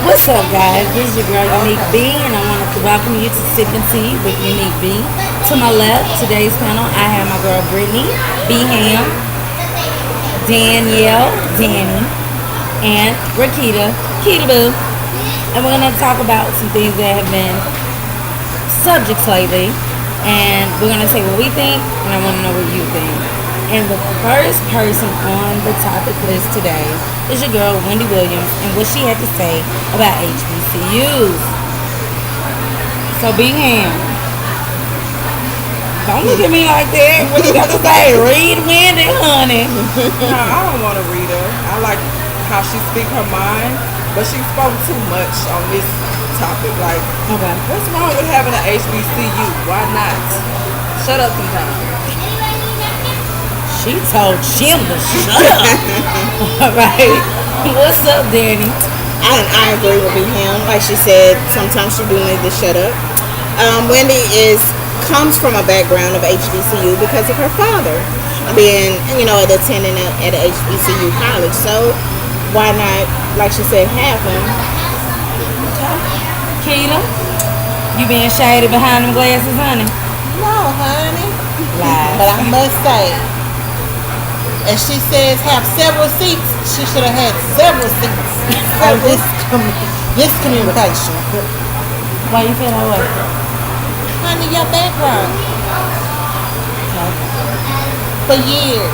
What's up, guys? This is your girl, Unique B, and I want to welcome you to Sippin Tea with Unique B. To my left, today's panel, I have my girl Brittany, B Ham, Danielle, Danny, and Rakita, Kita Boo. And we're going to talk about some things that have been subjects lately. And we're going to say what we think, and I want to know what you think. And the first person on the topic list today is your girl, Wendy Williams, and what she had to say about HBCUs. So, be Ham. Don't look at me like that. What you got to say? Read Wendy, honey. No, I don't want to read her. I like how she speaks her mind, but she spoke too much on this topic. Like, Okay. what's wrong with having an HBCU? Why not? Shut up sometimes. She told Jim to shut up. All right. What's up, Danny? I agree with him. Like she said, sometimes she do need to shut up. Wendy comes from a background of HBCU because of her father being, attending at a HBCU college. So why not, like she said, have him? Keita, you being shady behind them glasses, honey? No, honey. Lies. But I must say, and she says have several seats, she should have had several seats for this communication. Why you feel that way? Honey, your background Okay. for years.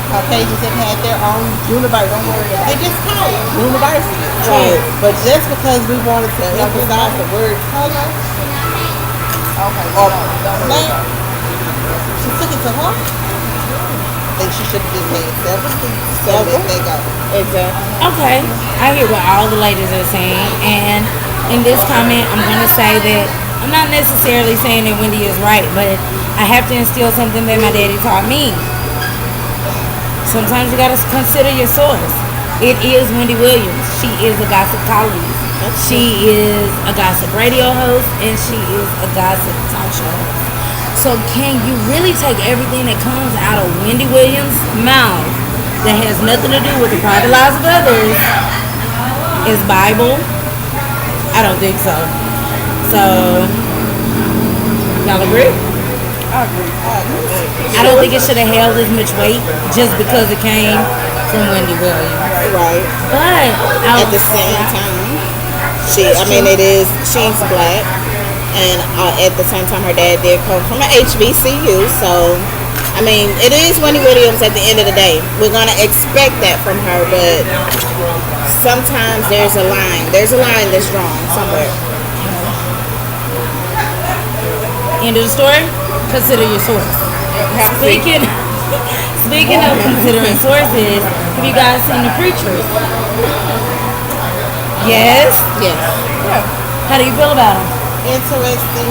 Caucasians have had their own university. Don't worry about it. They just call it university. Right. But just because we wanted to emphasize the word color, or land, she took it to heart. I think she should have just had several seats. Several? They go. Exactly. Okay. I hear what all the ladies are saying, and in this comment, I'm going to say that I'm not necessarily saying that Wendy is right, but I have to instill something that my daddy taught me. Sometimes you got to consider your source. It is Wendy Williams. She is a gossip columnist. She is a gossip radio host, and she is a gossip talk show host. So can you really take everything that comes out of Wendy Williams' mouth that has nothing to do with the private lives of others as Bible? I don't think so. So, y'all agree? I agree. I don't think it should have held as much weight just because it came from Wendy Williams. Right. But At the same time, she's black, and at the same time, her dad did come from an HBCU. So, it is Wendy Williams at the end of the day. We're gonna expect that from her, but sometimes there's a line. There's a line that's drawn somewhere. end of the story. Consider your source. Speaking of considering sources, have you guys seen The Preachers? Yes? Yes. How do you feel about them? Interesting.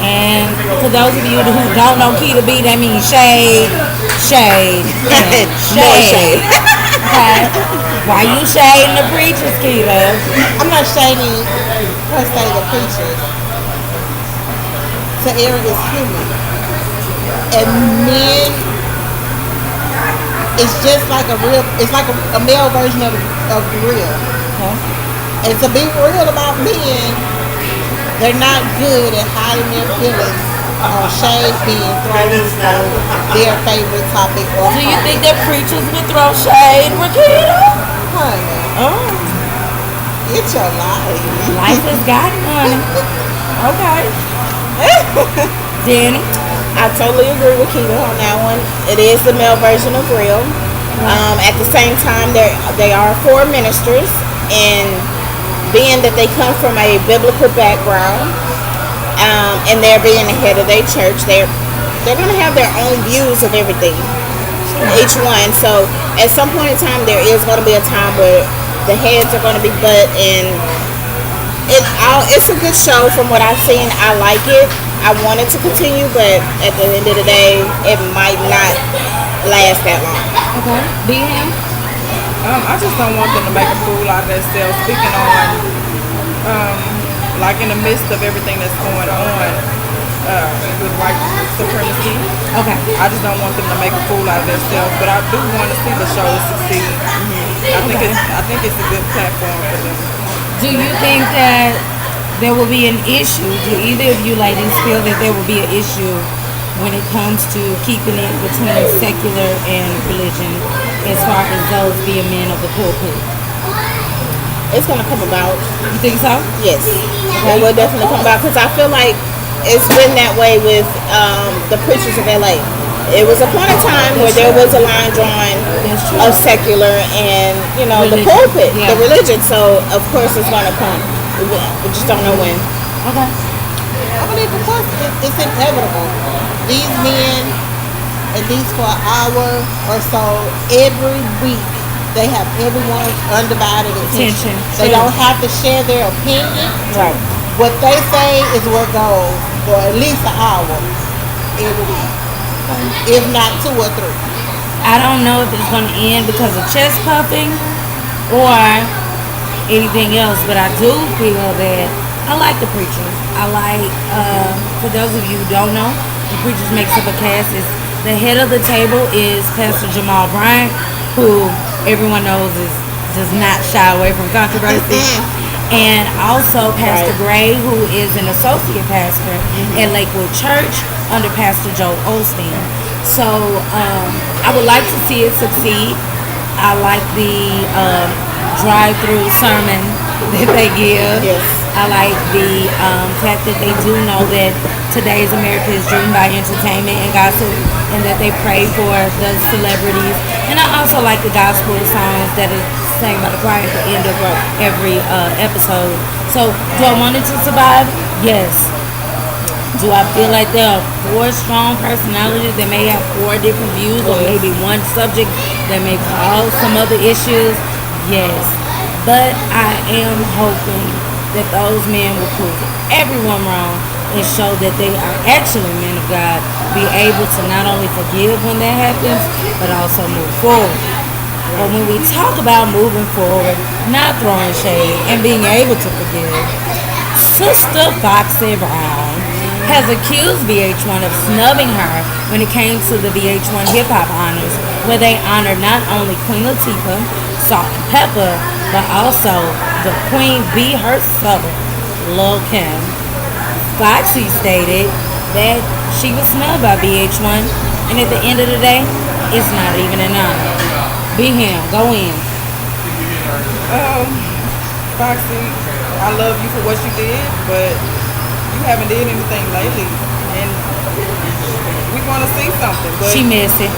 And for those of you who don't know Kita B, that means shade. More shade. Okay. Why you shading The Preachers, Kita? I'm not shading per se the preachers. The air is human. And men, it's just like it's like a male version of real. Okay. And to be real about men, they're not good at hiding their feelings or shade being thrown on their favorite topic. Or Do you think that preachers would throw shade, Rakita? honey, Oh, it's your life. life has gotten honey. Okay. Danny? I totally agree with Keita on that one. It is the male version of real. At the same time, they are four ministers, and being that they come from a biblical background, and they're being the head of their church, they're going to have their own views of everything, each one. So at some point in time, there is going to be a time where the heads are going to be butt, and it's a good show from what I've seen. I like it. I want it to continue, but at the end of the day, it might not last that long. Okay. Be him? I just don't want them to make a fool out of themselves. Speaking on, like in the midst of everything that's going on with white supremacy, Okay. I just don't want them to make a fool out of themselves. But I do want to see the show succeed. I think it's a good platform for them. Do you think that there will be an issue? Do either of you ladies feel that there will be an issue when it comes to keeping it between secular and religion as far as those being men of the pulpit? It's gonna come about. You think so? Yes, it will definitely come about because I feel like it's been that way with the preachers of LA. It was a point in time where there was a line drawn of secular and the Religion. pulpit, Yeah. the religion. So of course it's gonna come. We just don't know when. Okay. I believe, of course, it's inevitable. These men, at least for an hour or so, every week, they have everyone's undivided attention. They True. don't have to share their opinion. Right. What they say is what goes for at least an hour every week, if not 2 or 3. I don't know if it's going to end because of chest puffing or anything else, but I do feel that I like the preachers. I like, for those of you who don't know, the preachers makes up a cast. The head of the table is Pastor Jamal Bryant, who everyone knows does not shy away from controversy. And also Pastor Gray, who is an associate pastor at Lakewood Church under Pastor Joe Osteen. So I would like to see it succeed. I like the drive-through sermon that they give. Yes. I like the fact that they do know that today's America is driven by entertainment and gossip, and that they pray for the celebrities. And I also like the gospel songs that are sang by the choir at the end of every episode. So, do I want it to survive? Yes. Do I feel like there are 4 strong personalities that may have 4 different views, or maybe one subject that may cause some other issues? Yes. But I am hoping that those men will prove everyone wrong and show that they are actually men of God, be able to not only forgive when that happens, but also move forward. But when we talk about moving forward, not throwing shade, and being able to forgive, Sister Foxxy Brown has accused VH1 of snubbing her when it came to the VH1 Hip Hop Honors, where they honored not only Queen Latifah, Salt and Pepper, but also the Queen Bee herself, Lil' Kim. Foxxy stated that she was snubbed by VH1, and at the end of the day, it's not even an honor. Be him, go in. Foxy, I love you for what you did, but you haven't did anything lately, and we want to see something. But She messy.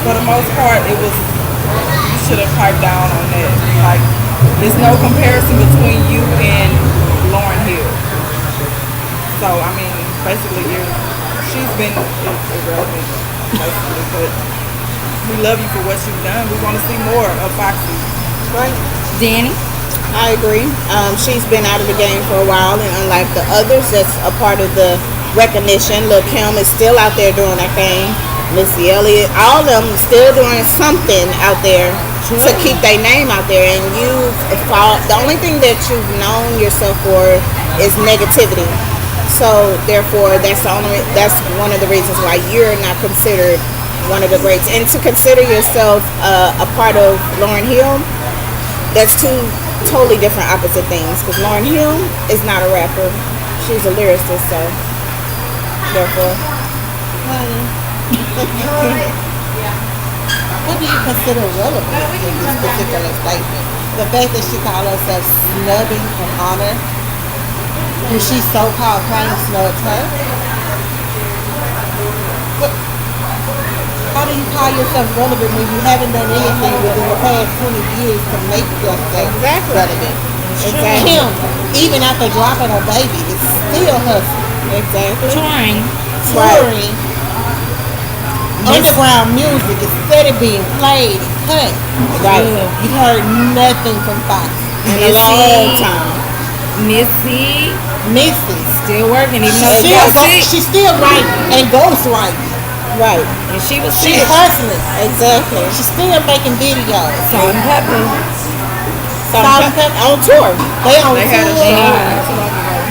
for the most part, it was, you should have piped down on that. Like, there's no comparison between you and Lauryn Hill. So I mean, basically, she's been irrelevant, basically. But we love you for what you've done. We want to see more of Foxy. Right. Danny? I agree. She's been out of the game for a while, and unlike the others, that's a part of the recognition. Lil' Kim is still out there doing that thing. Missy Elliott, all of them still doing something out there to keep their name out there. And the only thing that you've known yourself for is negativity. So therefore, that's one of the reasons why you're not considered one of the greats. And to consider yourself a part of Lauryn Hill, that's 2 totally different opposite things. Because Lauryn Hill is not a rapper; she's a lyricist. So therefore, What do you consider relevant in this particular statement? The fact that she called herself snubbing an honor, and she so-called claims snubbed her. How do you call yourself relevant when you haven't done anything within the past 20 years to make yourself relevant? Exactly. Kim, even after dropping her baby, is still hustling. Exactly. Touring. Touring. Underground music is steady being played and cut. Right. You heard nothing from Fox In a long time. Missy Missy. still working, even though She she got sick. she's still writing and ghost writing. Right. And she was She's sick. hustling. Exactly. She's still making videos. Salt and Pepper. Salt and Pepper on tour. They on They had a tour. show.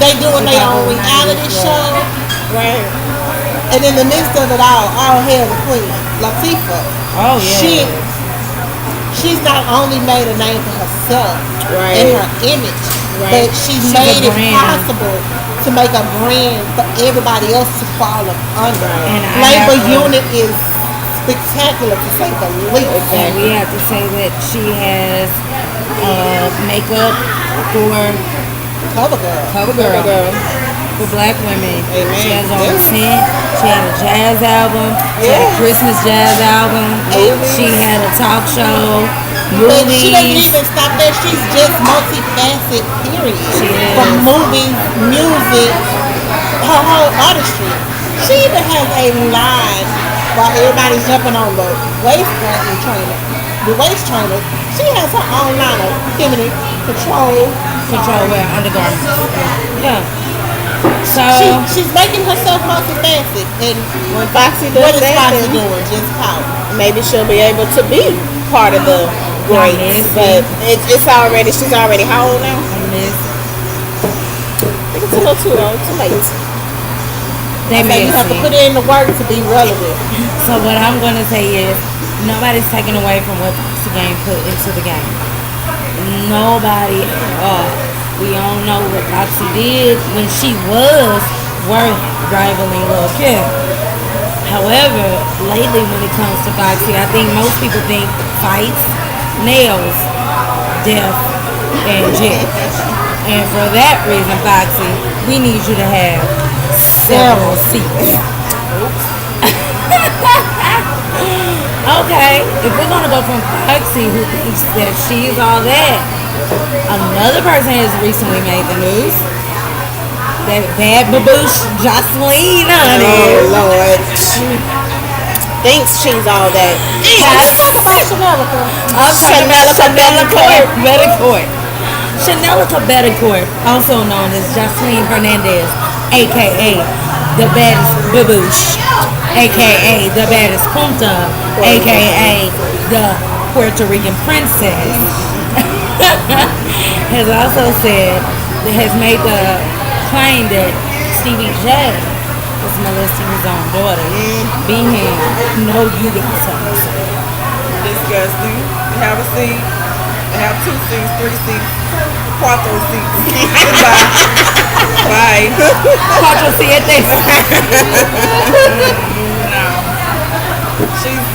They doing their own reality show. Right. And in the midst of it all hell the Queen Latifah. Oh yeah. She she's not only made a name for herself Right. and her image, Right. but she's She's made a it brand. possible to make a brand for everybody else to follow under. And I Flavor have a- Unit is spectacular to say the least. And we have to say that she has makeup for Cover girl. CoverGirl for black women. Amen. She has on Yeah. scent. She had a jazz album. She had a Yeah. Christmas jazz album. She had a talk show. But she doesn't Movies. even stop there. She's just multifaceted, period. She is. From movies, music, her whole artistry. She even has a line while everybody's jumping on the waist trainer, the waist trainers. She has her own line of feminine control. Control wear undergarments. Yeah. So She's making herself multifaceted. And When Foxxy what does is that, Foxy then doing? Just power. maybe she'll be able to be part of the greats. Yes. But it's already, she's already how old now? Miss I think it's a little too late. they So you have to messy. put in the work to be relevant. So what I'm gonna say is nobody's taking away from what the game put into the game. Nobody at all. We all know what Foxy did when she was rivaling Lil Kim. However, lately when it comes to Foxy, I think most people think fights, nails, death, and jail. And for that reason, Foxy, we need you to have several seats. Okay, if we're gonna go from Foxy, who thinks that she's all that, another person has recently made the news. That bad baboosh Joseline, honey. Oh Lord. She thinks she's all that. Has Chanelica Betancourt. Chanelica Betancourt, also known as Joseline Hernandez, aka the baddest baboosh, aka the baddest punta, aka the Puerto Rican princess, has also said, has made the claim that Stevie J was molesting his own daughter. Be him. No, you got something to say. Disgusting. They have a seat. They have 2 seats, 3 seats, 4 seats. Goodbye. Bye. Cuatro siete. No. She's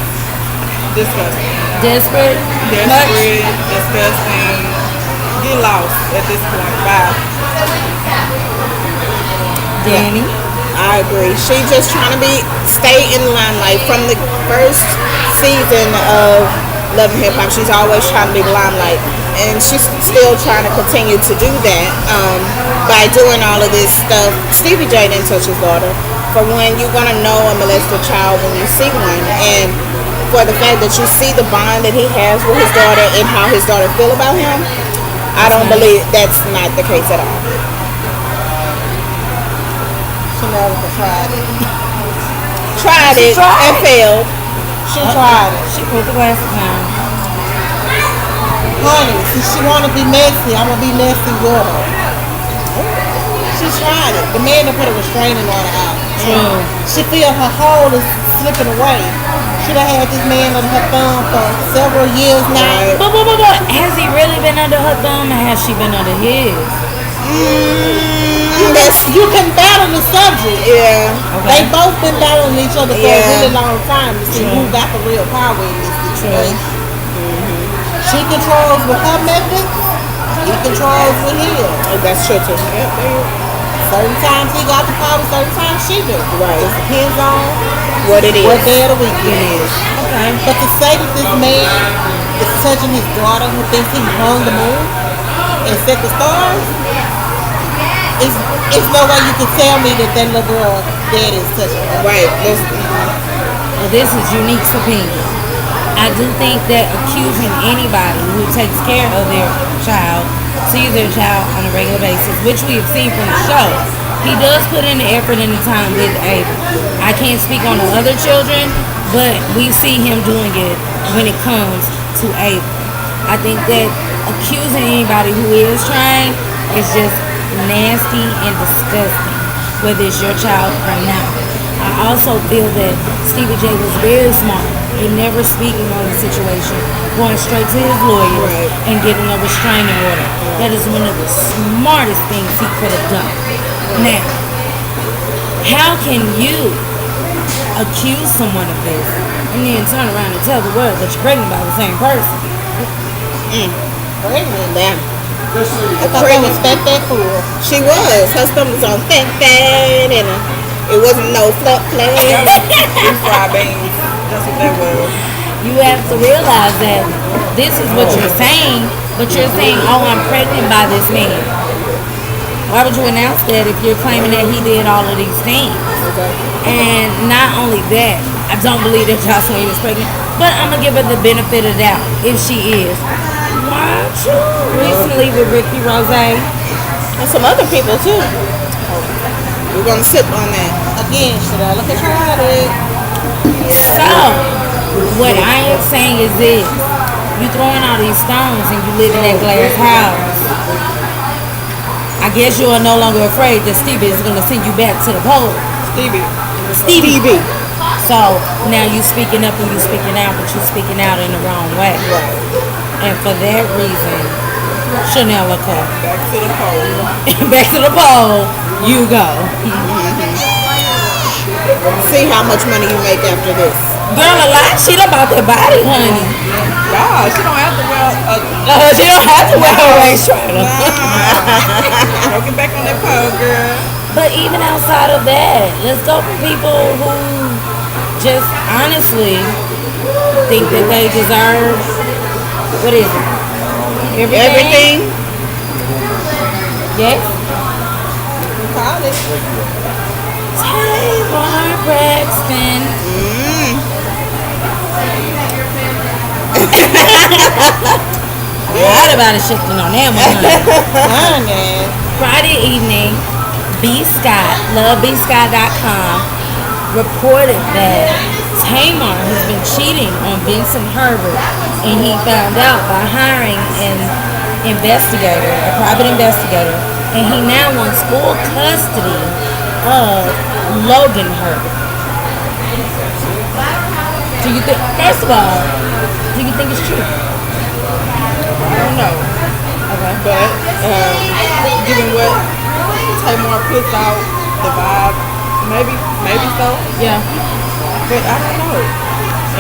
disgusting. Desperate. Much. Desperate, disgusting. Get lost at this point. Bye. Danny. I agree. She just trying to stay in the limelight from the first season of Love and Hip Hop. She's always trying to be the limelight, and she's still trying to continue to do that by doing all of this stuff. Stevie J didn't touch his daughter. For one, you're gonna know a molested child when you see one, and for the fact that you see the bond that he has with his daughter and how his daughter feel about him, I don't believe that's not the case at all. Chanelica tried it. Tried it and failed. She tried it. She put the glasses on. Honey, since she want to be messy, I'm going to be messy with her. She tried it. The man that put a restraining order out. True. She feel her hold is slipping away. Should have had this man under her thumb for several years now. But has he really been under her thumb or has she been under his? You can battle the subject. Yeah. They both been battling each other for a Yeah. really long time to see who got the real power in this situation. She controls with her methods. He controls with his. Oh, that's true too. Yep, Certain times he got the power, certain times she do. Right. It depends on what it is. what day of the week it is. Okay. But to say that this man is touching his daughter who thinks he hung the moon and set the stars, it's no way you can tell me that that little girl dad is touching her. Right. Well, this is Unique's opinion. I do think that accusing anybody who takes care of their child, sees their child on a regular basis, which we have seen from the show, he does put in the effort and the time with Ava. I can't speak on the other children, but we see him doing it when it comes to Ava. I think that accusing anybody who is trying is just nasty and disgusting, whether it's your child or not. I also feel that Stevie J was very smart in never speaking on the situation going straight to his lawyer and getting a restraining order. That is one of the smartest things he could have done. Now, how can you accuse someone of this and then turn around and tell the world that you're pregnant by the same person? Pregnant now. I thought that was fat fool. She was. Her stomach was on fat and it wasn't no flat. These fried beans. That's what they were. You have to realize that this is what you're saying, but you're saying, oh, I'm pregnant by this man. Why would you announce that if you're claiming that he did all of these things? And not only that, I don't believe that Joseline is pregnant, but I'm going to give her the benefit of the doubt if she is. Weren't you recently with Ricky Rose? And some other people too. We're going to sip on that. Again, should I look at it? So, what I am saying is this. You throwing all these stones and you live in that glass house. I guess you are no longer afraid that Stevie is going to send you back to the pole. Stevie. So, now you speaking up and you speaking out, but you speaking out in the wrong way. And for that reason, Chanel come. Back to the pole. Back to the pole, you go. See how much money you make after this. Girl, a lot of shit about that body, honey. God, she don't have to wear She don't have to wear a waist trainer. Don't get back on that pole, girl. But even outside of that, let's go for people who just honestly think that they deserve, what is it? Everything? Yes? Tamar Braxton. I about to shifting on that one. Friday evening, lovebscott.com reported that Tamar has been cheating on Vincent Herbert, and he found out by hiring an investigator, a private investigator, and he now wants full custody of Logan Herbert. Do you think, first of all, do you think it's true? I don't know. Okay. But given what Tamar puts out, the vibe, maybe so. Yeah. But I don't know.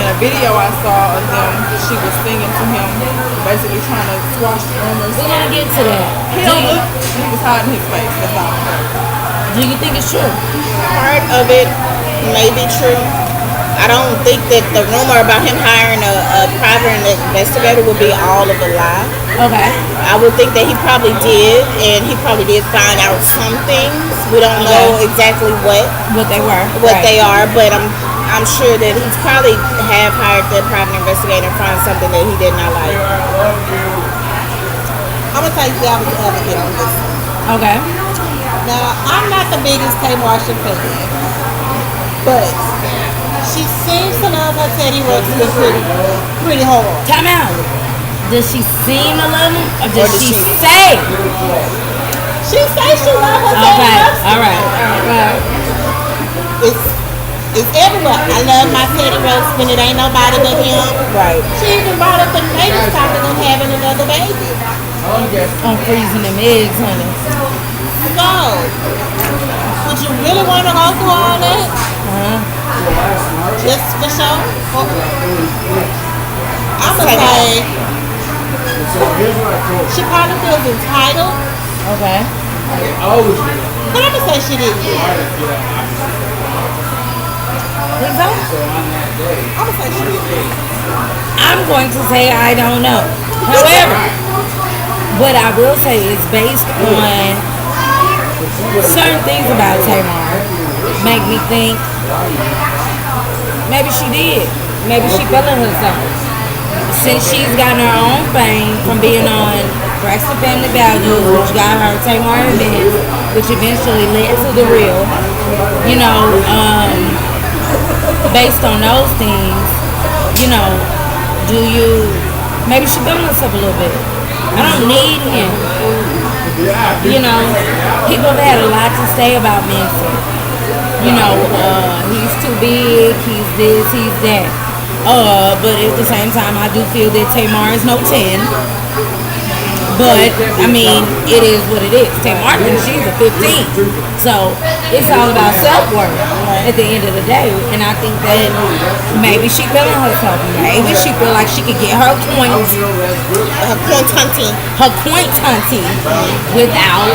In a video I saw of them, she was singing to him, basically trying to squash the rumors. We're gonna get to that. He was hiding his face. That's all. Do you think it's true? Part of it may be true. I don't think that the rumor about him hiring a private investigator would be all of a lie. Okay. I would think that he probably did, and he probably did find out some things. We don't know exactly what they were, they are, but I'm sure that he's probably have hired the private investigator and found something that he did not like. I'm gonna tell you, I was the advocate on this. Okay. Now, I'm not the biggest Tamar fan, but she seems to love her Teddy Ruxpin pretty hard. Time out. Does she seem to love him, or does she say? She says she loves her Teddy Ruxpin. All right. It's everywhere. I love my Teddy Ruxpin. It ain't nobody but him. Right. She even brought up the latest topic of having another baby. I'm freezing them eggs, honey. So, would you really want to go through all that? Just for show? I'm going to say she probably feels entitled. Okay. But I'm going to say she didn't. What's that? I'm going to say she didn't. I'm going to say I don't know. However, what I will say is based on certain things about Tamar make me think maybe she did. Maybe she feeling herself. Since she's gotten her own fame from being on Braxton Family Values, which got her Tamar events, which eventually led to The Real, you know, based on those things, you know, maybe she feeling herself a little bit. I don't need him. You know, people have had a lot to say about Vincent. You know, he's too big, he's this, he's that. But at the same time, I do feel that Tamar is no 10. But, I mean, it is what it is. Tamar, she's a 15. So, it's all about self-worth at the end of the day. And I think that maybe she feeling herself. Maybe she feel like she could get her points. Her point hunting without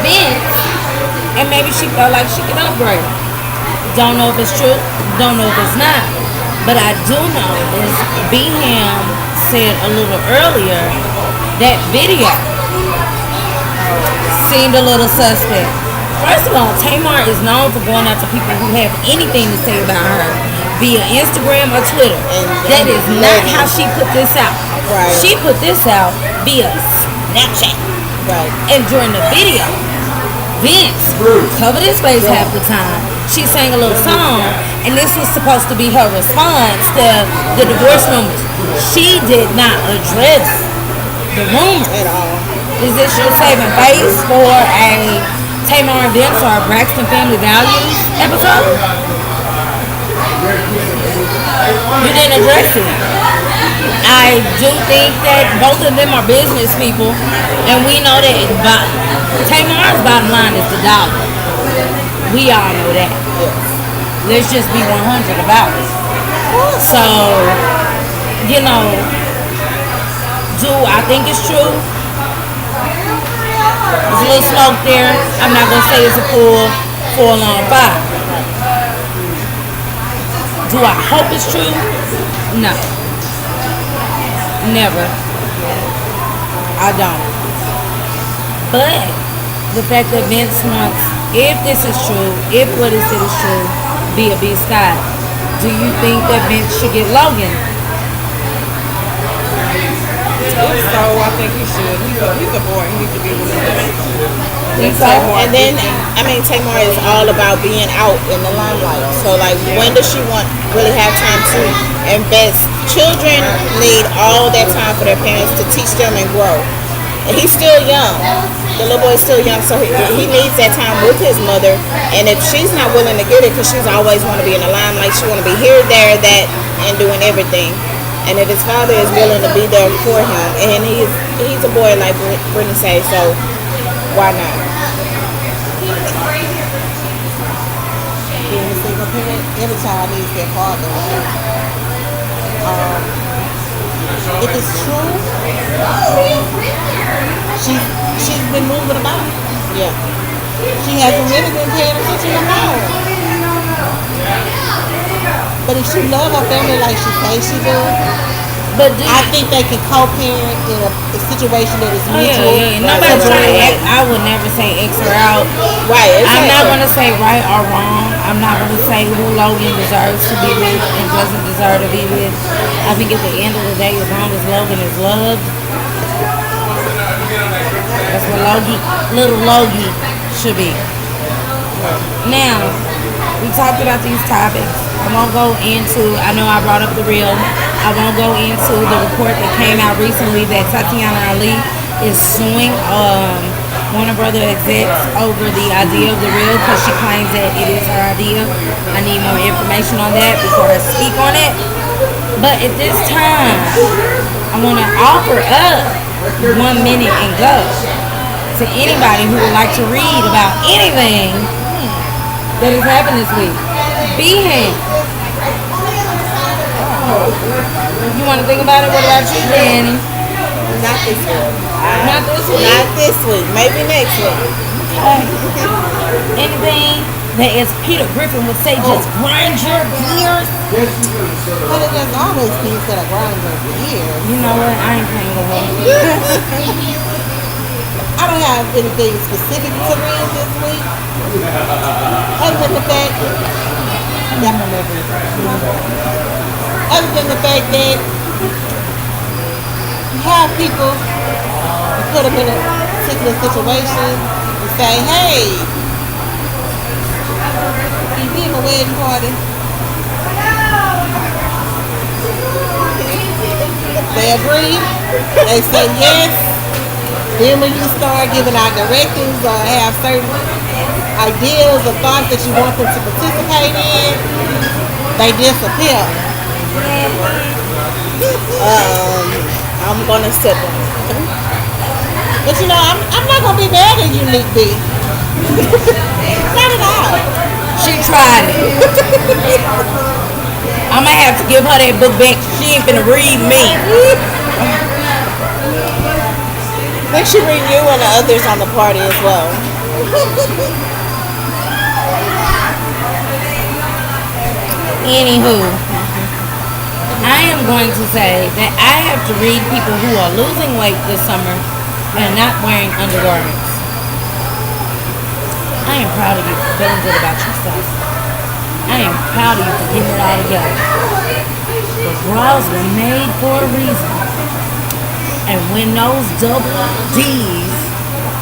Vince. And maybe she felt like she could upgrade. Don't know if it's true. Don't know if it's not. But I do know is B-Ham said a little earlier that video seemed a little suspect. First of all, Tamar is known for going out to people who have anything to say about her via Instagram or Twitter. That is not how she put this out. Right. She put this out via Snapchat. Right. And during the video, Vince covered his face half the time. She sang a little song, and this was supposed to be her response to the divorce rumors. She did not address the rumors At all. Is this your saving face for a Tamar and Vince or a Braxton Family Values episode? You didn't address it. I do think that both of them are business people, and we know that Tamar's bottom line is the dollar. We all know that. Let's just be 100 about it. So, you know, do I think it's true? There's a little smoke there. I'm not going to say it's a full-on fire. Do I hope it's true? No. Never. I don't. But the fact that Vince wants, if this is true, if what it said is true, via B. Scott, do you think that Vince should get Logan? So I think he should. He's a boy. He needs to be with him. So, and then, I mean, Tamar is all about being out in the limelight. So, like, when does she really have time to invest? Children need all that time for their parents to teach them and grow. And he's still young. The little boy's still young, so he needs that time with his mother. And if she's not willing to get it, because she's always want to be in the limelight, she want to be here, there, that, and doing everything. And if his father is willing to be there for him, and he's a boy like Brittany says, so why not? Being a single parent, every child needs their father. If it's true, she's been moving about. Yeah. She hasn't really been paying attention to mom. But if she loves her family like she says she do, But I think they can co-parent in a situation that is mutual. Nobody's trying to X. I would never say X her out. Right. I'm not going to say right or wrong. I'm not going to say who Logan deserves to be with and doesn't deserve to be with. I think at the end of the day, as long as Logan is loved, that's what little Logie should be. Now, we talked about these topics. I won't go into, I know I brought up the reel. I won't go into the report that came out recently that Tatiana Ali is suing Warner Brother execs over the idea of the reel because she claims that it is her idea. I need more information on that before I speak on it. But at this time, I want to offer up 1 minute and go to anybody who would like to read about anything that has happened this week. B-Ham. You want to think about it? What about you, Danny? Not this week. Not this week? Not this week. Maybe next week. Okay. Anything that, as Peter Griffin would say, just grind your gears? But it doesn't always mean that I grind your gears. You know what? I ain't playing with her. I don't have anything specific to read this week. Other than the fact that you have people you put them in a particular situation and say, hey, you be in a wedding party. They agree. They say yes. Then when you start giving out directives or have certain ideas or thoughts that you want them to participate in, they disappear. I'm gonna sip them. But you know, I'm not gonna be mad at Unique B. Not at all. She tried it. I'm gonna have to give her that book back. She ain't finna read me. Make sure read you and the others on the party as well. Anywho, I am going to say that I have to read people who are losing weight this summer and not wearing undergarments. I am proud of you for feeling good about yourself. I am proud of you for getting it all together. The bras were made for a reason. And when those double D's,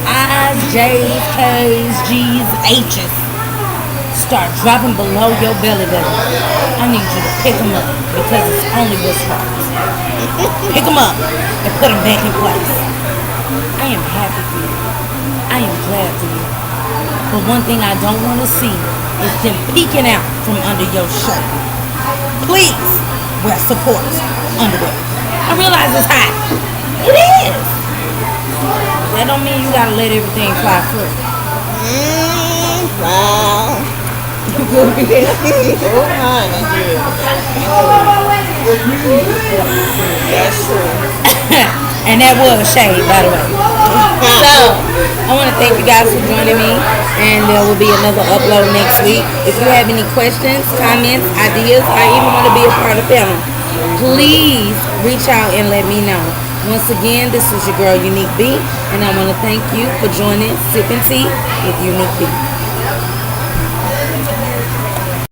I's, J's, K's, G's, H's start dropping below your belly button, I need you to pick them up because it's only what's right. Pick them up and put them back in place. I am happy for you. I am glad for you. But one thing I don't want to see is them peeking out from under your shirt. Please wear support underwear. I realize it's hot. It is. That don't mean you gotta let everything fly free. Wow. Oh, honey. That's true. And that was shade, by the way. So, I want to thank you guys for joining me. And there will be another upload next week. If you have any questions, comments, ideas, or even want to be a part of the family, please reach out and let me know. Once again, this was your girl, Unique B. And I want to thank you for joining Sippin Tea with Unique B.